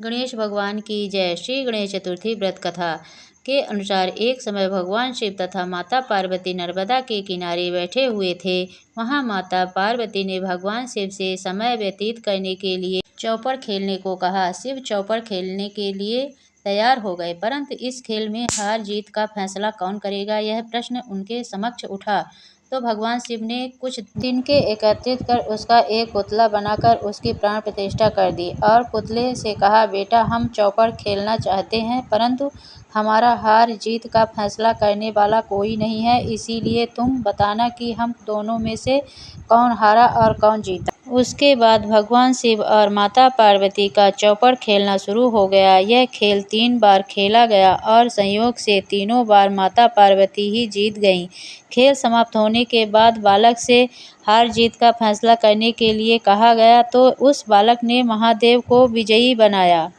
गणेश भगवान की जय। श्री गणेश चतुर्थी व्रत कथा के अनुसार एक समय भगवान शिव तथा माता पार्वती नर्मदा के किनारे बैठे हुए थे। वहां माता पार्वती ने भगवान शिव से समय व्यतीत करने के लिए चौपड़ खेलने को कहा। शिव चौपड़ खेलने के लिए तैयार हो गए, परंतु इस खेल में हार जीत का फैसला कौन करेगा, यह प्रश्न उनके समक्ष उठा। तो भगवान शिव ने कुछ तिनके एकत्रित कर उसका एक पुतला बनाकर उसकी प्राण प्रतिष्ठा कर दी और पुतले से कहा, बेटा, हम चौपड़ खेलना चाहते हैं, परंतु हमारा हार जीत का फैसला करने वाला कोई नहीं है, इसीलिए तुम बताना कि हम दोनों में से कौन हारा और कौन जीता। उसके बाद भगवान शिव और माता पार्वती का चौपड़ खेलना शुरू हो गया। यह खेल 3 बार खेला गया और संयोग से तीनों बार माता पार्वती ही जीत गईं। खेल समाप्त होने के बाद बालक से हार जीत का फैसला करने के लिए कहा गया, तो उस बालक ने महादेव को विजयी बनाया।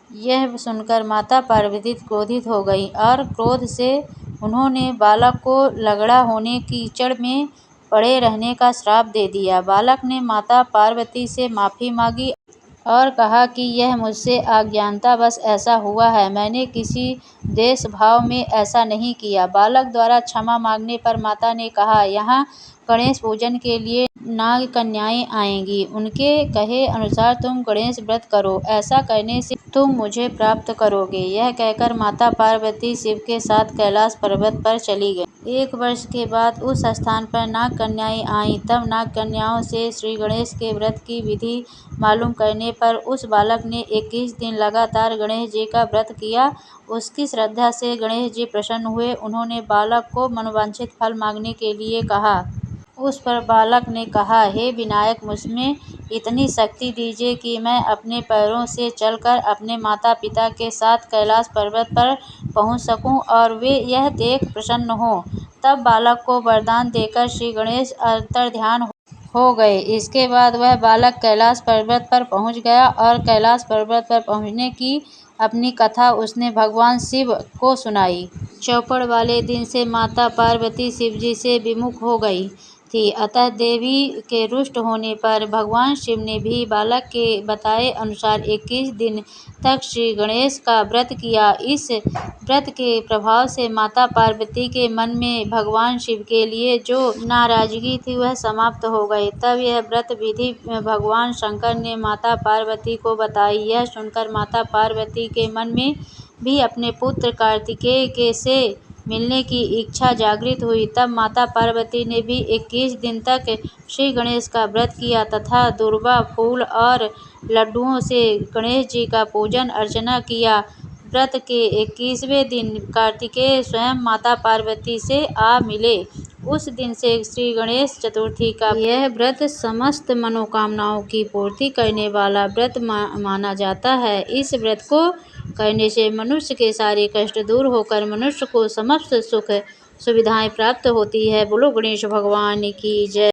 यह सुनकर माता पार्वती क्रोधित हो गईं और क्रोध से उन्होंने बालक को लगड़ा होने कीचड़ में पड़े रहने का श्राप दे दिया। बालक ने माता पार्वती से माफी मांगी और कहा कि यह मुझसे अज्ञानतावश ऐसा हुआ है, मैंने किसी द्वेष भाव में ऐसा नहीं किया। बालक द्वारा क्षमा मांगने पर माता ने कहा, यहाँ गणेश पूजन के लिए नाग कन्याएं आएंगी, उनके कहे अनुसार तुम गणेश व्रत करो, ऐसा करने से तुम मुझे प्राप्त करोगे। यह कहकर माता पार्वती शिव के साथ कैलाश पर्वत पर चली गईं। 1 वर्ष के बाद उस स्थान पर नाग कन्याएं आईं। तब नाग कन्याओं से श्री गणेश के व्रत की विधि मालूम करने पर उस बालक ने 21 दिन लगातार गणेश जी का व्रत किया। उसकी श्रद्धा से गणेश जी प्रसन्न हुए। उन्होंने बालक को मनोवांछित फल मांगने के लिए कहा। उस पर बालक ने कहा, हे विनायक, मुझमें इतनी शक्ति दीजिए कि मैं अपने पैरों से चलकर अपने माता पिता के साथ कैलाश पर्वत पर पहुंच सकूं और वे यह देख प्रसन्न हों। तब बालक को वरदान देकर श्री गणेश अंतर्ध्यान हो गए। इसके बाद वह बालक कैलाश पर्वत पर पहुंच गया और कैलाश पर्वत पर पहुंचने की अपनी कथा उसने भगवान शिव को सुनाई। चौपड़ वाले दिन से माता पार्वती शिवजी से विमुख हो गई थी, अतः देवी के रुष्ट होने पर भगवान शिव ने भी बालक के बताए अनुसार 21 दिन तक श्री गणेश का व्रत किया। इस व्रत के प्रभाव से माता पार्वती के मन में भगवान शिव के लिए जो नाराजगी थी वह समाप्त हो गई। तब यह व्रत विधि भगवान शंकर ने माता पार्वती को बताई। यह सुनकर माता पार्वती के मन में भी अपने पुत्र कार्तिकेय के से मिलने की इच्छा जागृत हुई। तब माता पार्वती ने भी 21 दिन तक श्री गणेश का व्रत किया तथा दूर्वा, फूल और लड्डुओं से गणेश जी का पूजन अर्चना किया। व्रत के 21वें दिन कार्तिकेय स्वयं माता पार्वती से आ मिले। उस दिन से श्री गणेश चतुर्थी का यह व्रत समस्त मनोकामनाओं की पूर्ति करने वाला व्रत माना जाता है। इस व्रत को करने से मनुष्य के सारे कष्ट दूर होकर मनुष्य को समस्त सुख सुविधाएं प्राप्त होती है। बोलो गणेश भगवान की जय।